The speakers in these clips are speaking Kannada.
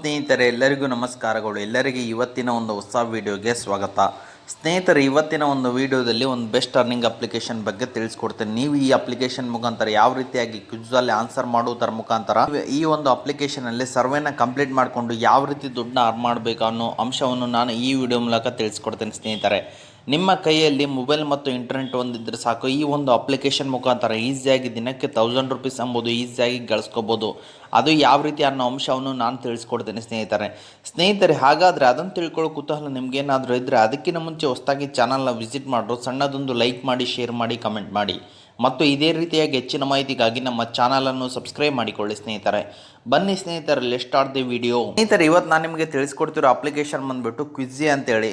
ಸ್ನೇಹಿತರೆ ಎಲ್ಲರಿಗೂ ನಮಸ್ಕಾರಗಳು. ಎಲ್ಲರಿಗೆ ಇವತ್ತಿನ ಒಂದು ಹೊಸ ವಿಡಿಯೋಗೆ ಸ್ವಾಗತ. ಸ್ನೇಹಿತರೆ, ಇವತ್ತಿನ ಒಂದು ವಿಡಿಯೋದಲ್ಲಿ ಒಂದು ಬೆಸ್ಟ್ ಅರ್ನಿಂಗ್ ಅಪ್ಲಿಕೇಶನ್ ಬಗ್ಗೆ ತಿಳಿಸ್ಕೊಡ್ತೇನೆ. ನೀವು ಈ ಅಪ್ಲಿಕೇಶನ್ ಮುಖಾಂತರ ಯಾವ ರೀತಿಯಾಗಿ ಕ್ವಿಝಲ್ಲಿ ಆನ್ಸರ್ ಮಾಡುವುದರ ಮುಖಾಂತರ ಈ ಒಂದು ಅಪ್ಲಿಕೇಶನಲ್ಲಿ ಸರ್ವೇನ ಕಂಪ್ಲೀಟ್ ಮಾಡಿಕೊಂಡು ಯಾವ ರೀತಿ ದುಡ್ಡನ್ನ ಅರ್ನ್ ಮಾಡಬೇಕು ಅನ್ನೋ ಅಂಶವನ್ನು ನಾನು ಈ ವಿಡಿಯೋ ಮೂಲಕ ತಿಳಿಸ್ಕೊಡ್ತೇನೆ. ಸ್ನೇಹಿತರೆ, ನಿಮ್ಮ ಕೈಯಲ್ಲಿ ಮೊಬೈಲ್ ಮತ್ತು ಇಂಟರ್ನೆಟ್ ಒಂದಿದ್ರೆ ಸಾಕು, ಈ ಒಂದು ಅಪ್ಲಿಕೇಶನ್ ಮುಖಾಂತರ ಈಸಿಯಾಗಿ ದಿನಕ್ಕೆ 1000 ರೂಪೀಸ್ ಎಂಬುದು ಈಸಿಯಾಗಿ ಗಳಿಸ್ಕೋಬೋದು. ಅದು ಯಾವ ರೀತಿ ಅನ್ನೋ ಅಂಶವನ್ನು ನಾನು ತಿಳಿಸ್ಕೊಡ್ತೇನೆ. ಸ್ನೇಹಿತರೆ, ಹಾಗಾದರೆ ಅದನ್ನು ತಿಳ್ಕೊಳ್ಳೋ ಕುತೂಹಲ ನಿಮಗೇನಾದರೂ ಇದ್ದರೆ ಅದಕ್ಕಿಂತ ಮುಂಚೆ ಹೊಸದಾಗಿ ಚಾನಲ್ನ ವಿಸಿಟ್ ಮಾಡಿದ್ರು ಸಣ್ಣದೊಂದು ಲೈಕ್ ಮಾಡಿ, ಶೇರ್ ಮಾಡಿ, ಕಮೆಂಟ್ ಮಾಡಿ ಮತ್ತು ಇದೇ ರೀತಿಯಾಗಿ ಹೆಚ್ಚಿನ ಮಾಹಿತಿಗಾಗಿ ನಮ್ಮ ಚಾನಲನ್ನು ಸಬ್ಸ್ಕ್ರೈಬ್ ಮಾಡಿಕೊಳ್ಳಿ. ಸ್ನೇಹಿತರೆ, ಬನ್ನಿ ಸ್ನೇಹಿತರೆ, ಲೆಟ್ಸ್ ಸ್ಟಾರ್ಟ್ ದಿ ವಿಡಿಯೋ. ಸ್ನೇಹಿತರೆ, ಇವತ್ತು ನಾನು ನಿಮಗೆ ತಿಳಿಸ್ಕೊಡ್ತಿರೋ ಅಪ್ಲಿಕೇಶನ್ ಬಂದುಬಿಟ್ಟು ಕ್ವಿಝಿ ಅಂತೇಳಿ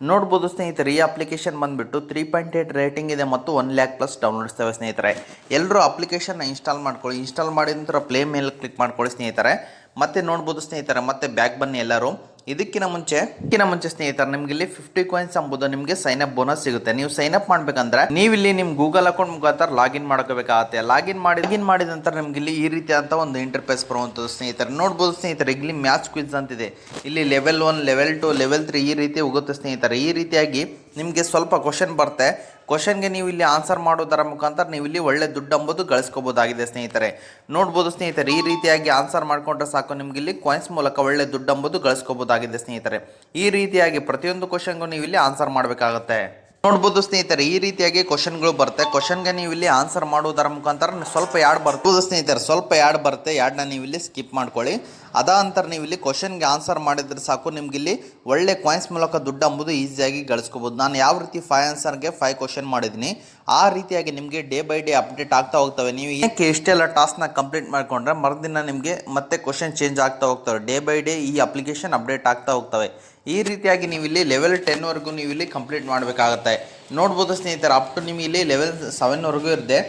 ನೋಡ್ಬೋದು. ಸ್ನೇಹಿತರೆ, ಈ ಅಪ್ಲಿಕೇಶನ್ ಬಂದುಬಿಟ್ಟು 3.8 ರೇಟಿಂಗ್ ಇದೆ ಮತ್ತು 1 lakh ಪ್ಲಸ್ ಡೌನ್ಲೋಡ್ಸ್ ಇವೆ. ಸ್ನೇಹಿತರೆ, ಎಲ್ಲರೂ ಅಪ್ಲಿಕೇಶನ್ನ ಇನ್ಸ್ಟಾಲ್ ಮಾಡ್ಕೊಳ್ಳಿ. ಇನ್ಸ್ಟಾಲ್ ಮಾಡಿದ ನಂತರ ಪ್ಲೇ ಮೇಲೆ ಕ್ಲಿಕ್ ಮಾಡ್ಕೊಳ್ಳಿ ಸ್ನೇಹಿತರೆ. ಮತ್ತೆ ನೋಡ್ಬೋದು ಸ್ನೇಹಿತರೆ, ಮತ್ತೆ ಬ್ಯಾಕ್ ಬನ್ನಿ ಎಲ್ಲರೂ. ಇದಕ್ಕಿಂತ ಮುಂಚೆ ಸ್ನೇಹಿತರೆ, ನಿಮ್ಗೆ ಇಲ್ಲಿ 50 ಕಾಯಿನ್ಸ್ ಎಂಬುದು ನಿಮಗೆ ಸೈನ್ ಅಪ್ ಬೋನಸ್ ಸಿಗುತ್ತೆ. ನೀವು ಸೈನ್ ಅಪ್ ಮಾಡ್ಬೇಕಂದ್ರೆ ನೀವು ಇಲ್ಲಿ ನಿಮ್ಮ ಗೂಗಲ್ ಅಕೌಂಟ್ ಮುಖಾಂತರ ಲಾಗಿನ್ ಮಾಡ್ಕೋಬೇಕಾಗುತ್ತೆ. ಲಾಗಿನ್ ಮಾಡಿದ ನಂತರ ನಿಮ್ಗೆ ಇಲ್ಲಿ ಈ ರೀತಿಯಾದಂಥ ಒಂದು ಇಂಟರ್ಫೇಸ್ ಬರುವಂಥದ್ದು. ಸ್ನೇಹಿತರೆ, ನೋಡ್ಬೋದು ಸ್ನೇಹಿತರೆ, ಇಲ್ಲಿ ಮ್ಯಾಚ್ ಕ್ವಿಜ್ ಅಂತಿದೆ. ಇಲ್ಲಿ ಲೆವೆಲ್ 1, ಲೆವೆಲ್ 2, ಲೆವೆಲ್ 3 ಈ ರೀತಿ ಹೋಗುತ್ತೆ. ಸ್ನೇಹಿತರೆ, ಈ ರೀತಿಯಾಗಿ ನಿಮಗೆ ಸ್ವಲ್ಪ ಕ್ವಶನ್ ಬರುತ್ತೆ. ಕ್ವಶನ್ಗೆ ನೀವು ಇಲ್ಲಿ ಆನ್ಸರ್ ಮಾಡೋದರ ಮುಖಾಂತರ ನೀವು ಇಲ್ಲಿ ಒಳ್ಳೆ ದುಡ್ಡು ಎಂಬುದು ಗಳಿಸ್ಕೋಬೋದಾಗಿದೆ. ಸ್ನೇಹಿತರೆ, ನೋಡ್ಬೋದು ಸ್ನೇಹಿತರೆ, ಈ ರೀತಿಯಾಗಿ ಆನ್ಸರ್ ಮಾಡಿಕೊಂಡ್ರೆ ಸಾಕು, ನಿಮ್ಗೆ ಇಲ್ಲಿ ಕಾಯಿನ್ಸ್ ಮೂಲಕ ಒಳ್ಳೆ ದುಡ್ಡು ಎಂಬುದು ಗಳಿಸ್ಕೋಬೋದಾಗಿದೆ. ಸ್ನೇಹಿತರೆ, ಈ ರೀತಿಯಾಗಿ ಪ್ರತಿಯೊಂದು ಕ್ವಶನ್ಗೂ ನೀವು ಇಲ್ಲಿ ಆನ್ಸರ್ ಮಾಡಬೇಕಾಗುತ್ತೆ. ನೋಡ್ಬೋದು ಸ್ನೇಹಿತರೆ, ಈ ರೀತಿಯಾಗಿ ಕ್ವಶನ್ಗಳು ಬರುತ್ತೆ. ಕ್ವಶನ್ಗೆ ನೀವು ಇಲ್ಲಿ ಆನ್ಸರ್ ಮಾಡೋದರ ಮುಖಾಂತರ ಸ್ವಲ್ಪ ಯಾಡ್ ಬರ್ಬೋದು. ಸ್ನೇಹಿತರೆ, ಸ್ವಲ್ಪ ಯಾಡ್ ಬರುತ್ತೆ. ಯಾಡ್ನ ನೀವು ಇಲ್ಲಿ ಸ್ಕಿಪ್ ಮಾಡ್ಕೊಳ್ಳಿ. ಅದಾಂತರ ನೀವು ಇಲ್ಲಿ ಕ್ವಶನ್ಗೆ ಆನ್ಸರ್ ಮಾಡಿದ್ರೆ ಸಾಕು, ನಿಮ್ಗೆ ಇಲ್ಲಿ ಒಳ್ಳೆ ಕಾಯಿನ್ಸ್ ಮೂಲಕ ದುಡ್ಡು ಎಂಬುದು ಈಸಿಯಾಗಿ ಗಳಿಸ್ಕೋಬೋದು. ನಾನು ಯಾವ ರೀತಿ 5 ಆನ್ಸರ್ಗೆ 5 ಕ್ವಶನ್ ಮಾಡಿದ್ದೀನಿ, ಆ ರೀತಿಯಾಗಿ ನಿಮಗೆ ಡೇ ಬೈ ಡೇ ಅಪ್ಡೇಟ್ ಆಗ್ತಾ ಹೋಗ್ತವೆ. ನೀವು ಏನಕ್ಕೆ ಇಷ್ಟೆಲ್ಲ ಟಾಸ್ಕ್ನ ಕಂಪ್ಲೀಟ್ ಮಾಡ್ಕೊಂಡ್ರೆ ಮರುದಿನ ನಿಮಗೆ ಮತ್ತೆ ಕ್ವಶನ್ ಚೇಂಜ್ ಆಗ್ತಾ ಹೋಗ್ತವೆ. ಡೇ ಬೈ ಡೇ ಈ ಅಪ್ಲಿಕೇಶನ್ ಅಪ್ಡೇಟ್ ಆಗ್ತಾ ಹೋಗ್ತವೆ. ಈ ರೀತಿಯಾಗಿ ನೀವು ಇಲ್ಲಿ ಲೆವೆಲ್ 10ವರೆಗೂ ನೀವು ಇಲ್ಲಿ ಕಂಪ್ಲೀಟ್ ಮಾಡಬೇಕಾಗುತ್ತೆ. ನೋಡ್ಬೋದು ಸ್ನೇಹಿತರೆ, ಅಪ್ ಟು ನಿಮಗೆ ಇಲ್ಲಿ ಲೆವೆಲ್ 7ವರೆಗೂ ಇರುತ್ತೆ.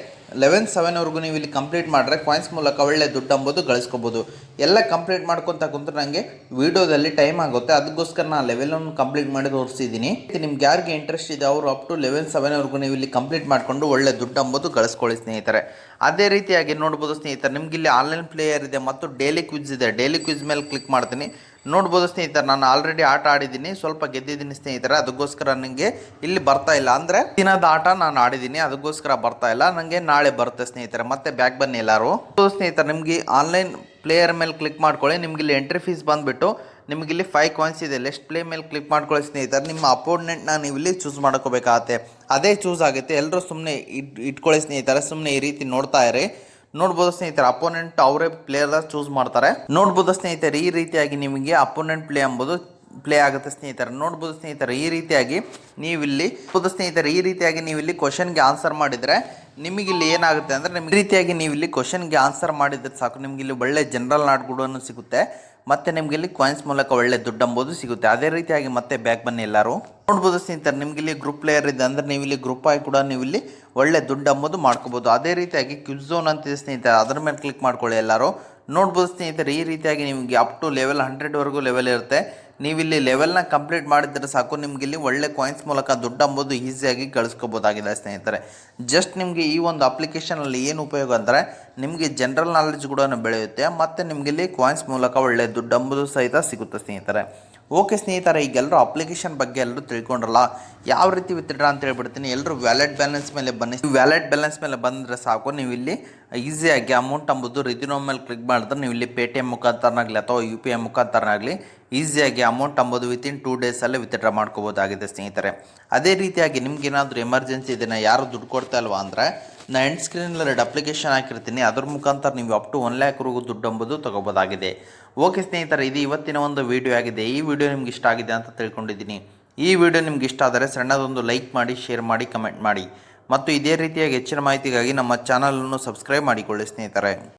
ಲೆವೆಲ್ 7ವರೆಗೂ ನೀವು ಇಲ್ಲಿ ಕಂಪ್ಲೀಟ್ ಮಾಡಿದ್ರೆ ಕಾಯಿನ್ಸ್ ಮೂಲಕ ಒಳ್ಳೆ ದುಡ್ಡು ಎಂಬುದು ಗಳಿಸ್ಕೋಬೋದು. ಎಲ್ಲ ಕಂಪ್ಲೀಟ್ ಮಾಡ್ಕೊತ ಕುಂತ್ರೆ ನನಗೆ ವೀಡಿಯೋದಲ್ಲಿ ಟೈಮ್ ಆಗುತ್ತೆ. ಅದಕ್ಕೋಸ್ಕರ ನಾನು ಲೆವೆಲ್ 1 ಕಂಪ್ಲೀಟ್ ಮಾಡಿ ತೋರಿಸಿದ್ದೀನಿ. ನಿಮ್ಗೆ ಯಾರಿಗೆ ಇಂಟ್ರೆಸ್ಟ್ ಇದೆ ಅವರು ಅಪ್ ಟು ಲೆವೆಲ್ 7ವರೆಗೂ ನೀವು ಇಲ್ಲಿ ಕಂಪ್ಲೀಟ್ ಮಾಡಿಕೊಂಡು ಒಳ್ಳೆ ದುಡ್ಡು ಎಂಬುದು ಗಳಿಸ್ಕೊಳ್ಳಿ. ಸ್ನೇಹಿತರೆ, ಅದೇ ರೀತಿಯಾಗಿ ನೋಡ್ಬೋದು ಸ್ನೇಹಿತರೆ, ನಿಮ್ಗೆ ಇಲ್ಲಿ ಆನ್ಲೈನ್ ಪ್ಲೇಯರ್ ಇದೆ ಮತ್ತು ಡೈಲಿ ಕ್ವಿಜ್ ಇದೆ. ಡೈಲಿ ಕ್ವಿಜ್ ಮೇಲೆ ಕ್ಲಿಕ್ ಮಾಡ್ತೀನಿ. ನೋಡ್ಬೋದು ಸ್ನೇಹಿತರೆ, ನಾನು ಆಲ್ರೆಡಿ ಆಟ ಆಡಿದ್ದೀನಿ, ಸ್ವಲ್ಪ ಗೆದ್ದಿದ್ದೀನಿ ಸ್ನೇಹಿತರೆ. ಅದಕ್ಕೋಸ್ಕರ ನನಗೆ ಇಲ್ಲಿ ಬರ್ತಾ ಇಲ್ಲ, ಅಂದರೆ ದಿನದ ಆಟ ನಾನು ಆಡಿದ್ದೀನಿ, ಅದಕ್ಕೋಸ್ಕರ ಬರ್ತಾ ಇಲ್ಲ. ನನಗೆ ನಾಳೆ ಬರುತ್ತೆ ಸ್ನೇಹಿತರೆ. ಮತ್ತೆ ಬ್ಯಾಕ್ ಬನ್ನಿ ಎಲ್ಲರೂ. ಸ್ನೇಹಿತರೆ, ನಿಮಗೆ ಆನ್ಲೈನ್ ಪ್ಲೇಯರ್ ಮೇಲೆ ಕ್ಲಿಕ್ ಮಾಡ್ಕೊಳ್ಳಿ. ನಿಮ್ಗೆ ಇಲ್ಲಿ ಎಂಟ್ರಿ ಫೀಸ್ ಬಂದುಬಿಟ್ಟು ನಿಮಗೆ ಇಲ್ಲಿ 5 ಕಾಯಿನ್ಸ್ ಇದೆ. ಲೆಸ್ಟ್ ಪ್ಲೇ ಮೇಲೆ ಕ್ಲಿಕ್ ಮಾಡ್ಕೊಳ್ಳಿ ಸ್ನೇಹಿತರೆ. ನಿಮ್ಮ ಅಪೋನೆಂಟ್ನ ನೀವು ಇಲ್ಲಿ ಚೂಸ್ ಮಾಡ್ಕೋಬೇಕಾಗತ್ತೆ. ಅದೇ ಚೂಸ್ ಆಗುತ್ತೆ. ಎಲ್ಲರೂ ಸುಮ್ಮನೆ ಇಟ್ಕೊಳ್ಳಿ ಸ್ನೇಹಿತರೆ, ಸುಮ್ಮನೆ ಈ ರೀತಿ ನೋಡ್ತಾ ಇರಿ. ನೋಡ್ಬೋದು ಸ್ನೇಹಿತರೆ, ಅಪೋನೆಂಟ್ ಅವರೇ ಪ್ಲೇಯರ್ ಚೂಸ್ ಮಾಡ್ತಾರೆ. ನೋಡ್ಬೋದು ಸ್ನೇಹಿತರೆ, ಈ ರೀತಿಯಾಗಿ ನಿಮಗೆ ಅಪೋನೆಂಟ್ ಪ್ಲೇ ಎಂಬುದು ಪ್ಲೇ ಆಗುತ್ತೆ. ಸ್ನೇಹಿತರೆ, ನೋಡ್ಬೋದು ಸ್ನೇಹಿತರೆ, ಈ ರೀತಿಯಾಗಿ ನೀವಿಲ್ಲಿ ಕ್ವಶನ್ಗೆ ಆನ್ಸರ್ ಮಾಡಿದರೆ ನಿಮಗಿಲ್ಲಿ ಏನಾಗುತ್ತೆ ಅಂದರೆ, ನಿಮ್ಗೆ ರೀತಿಯಾಗಿ ನೀವು ಇಲ್ಲಿ ಕ್ವಶನ್ಗೆ ಆನ್ಸರ್ ಮಾಡಿದ್ರೆ ಸಾಕು, ನಿಮ್ಗೆ ಇಲ್ಲಿ ಒಳ್ಳೆ ಜನರಲ್ ನಾಲೆಡ್ಜ್ ಕೂಡ ಸಿಗುತ್ತೆ. ಮತ್ತೆ ನಿಮ್ಗೆ ಇಲ್ಲಿ ಕಾಯಿನ್ಸ್ ಮೂಲಕ ಒಳ್ಳೆ ದುಡ್ಡು ಎಂಬುದು ಸಿಗುತ್ತೆ. ಅದೇ ರೀತಿಯಾಗಿ ಮತ್ತೆ ಬ್ಯಾಕ್ ಬನ್ನಿ ಎಲ್ಲರೂ. ನೋಡ್ಬೋದು ಸ್ನೇಹಿತರೆ, ನಿಮ್ಗೆ ಇಲ್ಲಿ ಗ್ರೂಪ್ ಪ್ಲೇಯರ್ ಇದೆ ಅಂದರೆ ನೀವು ಇಲ್ಲಿ ಗ್ರೂಪ್ ಆಗಿ ಕೂಡ ನೀವು ಇಲ್ಲಿ ಒಳ್ಳೆ ದುಡ್ಡು ಎಂಬುದು ಮಾಡ್ಕೋಬೋದು. ಅದೇ ರೀತಿಯಾಗಿ ಕ್ವಿಜ್ ಝೋನ್ ಅಂತಿದೆ ಸ್ನೇಹಿತರೆ, ಅದರ ಮೇಲೆ ಕ್ಲಿಕ್ ಮಾಡ್ಕೊಳ್ಳಿ ಎಲ್ಲರೂ. ನೋಡ್ಬೋದು ಸ್ನೇಹಿತರೆ, ಈ ರೀತಿಯಾಗಿ ನಿಮಗೆ ಅಪ್ ಟು ಲೆವೆಲ್ 100ವರೆಗೂ ಲೆವೆಲ್ ಇರುತ್ತೆ. ನೀವಿಲ್ಲಿ ಲೆವೆಲ್ನ ಕಂಪ್ಲೀಟ್ ಮಾಡಿದರೆ ಸಾಕು, ನಿಮ್ಗೆ ಇಲ್ಲಿ ಒಳ್ಳೆ ಕಾಯಿನ್ಸ್ ಮೂಲಕ ದುಡ್ಡು ಎಂಬುದು ಈಸಿಯಾಗಿ ಗಳಿಸ್ಕೋಬೋದಾಗಿದೆ. ಸ್ನೇಹಿತರೆ, ಜಸ್ಟ್ ನಿಮಗೆ ಈ ಒಂದು ಅಪ್ಲಿಕೇಶನಲ್ಲಿ ಏನು ಉಪಯೋಗ ಅಂದರೆ ನಿಮಗೆ ಜನರಲ್ ನಾಲೆಡ್ಜ್ ಕೂಡ ಬೆಳೆಯುತ್ತೆ ಮತ್ತು ನಿಮಗೆ ಇಲ್ಲಿ ಕಾಯಿನ್ಸ್ ಮೂಲಕ ಒಳ್ಳೆ ದುಡ್ಡು ಎಂಬುದು ಸಹಿತ ಸಿಗುತ್ತೆ. ಸ್ನೇಹಿತರೆ, ಓಕೆ ಸ್ನೇಹಿತರೆ, ಈಗೆಲ್ಲರೂ ಅಪ್ಲಿಕೇಶನ್ ಬಗ್ಗೆ ಎಲ್ಲರೂ ತಿಳ್ಕೊಂಡ್ರಲ್ಲ, ಯಾವ ರೀತಿ ವಿತ್ಡ್ರಾ ಅಂತ ಹೇಳ್ಬಿಡ್ತೀನಿ. ಎಲ್ಲರೂ ವ್ಯಾಲೆಟ್ ಬ್ಯಾಲೆನ್ಸ್ ಮೇಲೆ ಬನ್ನಿ. ವ್ಯಾಲೆಟ್ ಬ್ಯಾಲೆನ್ಸ್ ಮೇಲೆ ಬಂದರೆ ಸಾಕು, ನೀವು ಇಲ್ಲಿ ಈಸಿಯಾಗಿ ಅಮೌಂಟ್ ಎಂಬುದು ರಿದಿನೋ ಮೇಲೆ ಕ್ಲಿಕ್ ಮಾಡಿದ್ರೆ ನೀವು ಇಲ್ಲಿ ಪೇಟಿಎಮ್ ಮುಖಾಂತರನಾಗಲಿ ಅಥವಾ UPI ಮುಖಾಂತರನಾಗಲಿ ಈಸಿಯಾಗಿ ಅಮೌಂಟ್ ಎಂಬುದು ವಿತಿನ್ 2 ಡೇಸಲ್ಲೇ ವಿತ್ಡ್ರಾ ಮಾಡ್ಕೋಬೋದಾಗಿದೆ. ಸ್ನೇಹಿತರೆ, ಅದೇ ರೀತಿಯಾಗಿ ನಿಮ್ಗೆ ಏನಾದರೂ ಎಮರ್ಜೆನ್ಸಿ ಇದನ್ನು ಯಾರು ದುಡ್ಡು ಕೊಡ್ತಾ ಇಲ್ವಾ ಅಂದರೆ ನಾನು ಎಂಡ್ ಸ್ಕ್ರೀನಲ್ಲಿ 2 ಅಪ್ಲಿಕೇಶನ್ ಹಾಕಿರ್ತೀನಿ. ಅದ್ರ ಮುಖಾಂತರ ನೀವು ಅಪ್ ಟು 1 lakh ದುಡ್ಡು ಎಂಬುದು ತಗೋಬೋದಾಗಿದೆ. ಓಕೆ ಸ್ನೇಹಿತರೆ, ಇದು ಇವತ್ತಿನ ಒಂದು ವಿಡಿಯೋ ಆಗಿದೆ. ಈ ವಿಡಿಯೋ ನಿಮ್ಗೆ ಇಷ್ಟ ಆಗಿದೆ ಅಂತ ತಿಳ್ಕೊಂಡಿದ್ದೀನಿ. ಈ ವಿಡಿಯೋ ನಿಮ್ಗೆ ಇಷ್ಟ ಆದರೆ ಸಣ್ಣದೊಂದು ಲೈಕ್ ಮಾಡಿ, ಶೇರ್ ಮಾಡಿ, ಕಮೆಂಟ್ ಮಾಡಿ ಮತ್ತು ಇದೇ ರೀತಿಯಾಗಿ ಹೆಚ್ಚಿನ ಮಾಹಿತಿಗಾಗಿ ನಮ್ಮ ಚಾನಲನ್ನು ಸಬ್ಸ್ಕ್ರೈಬ್ ಮಾಡಿಕೊಳ್ಳಿ ಸ್ನೇಹಿತರೆ.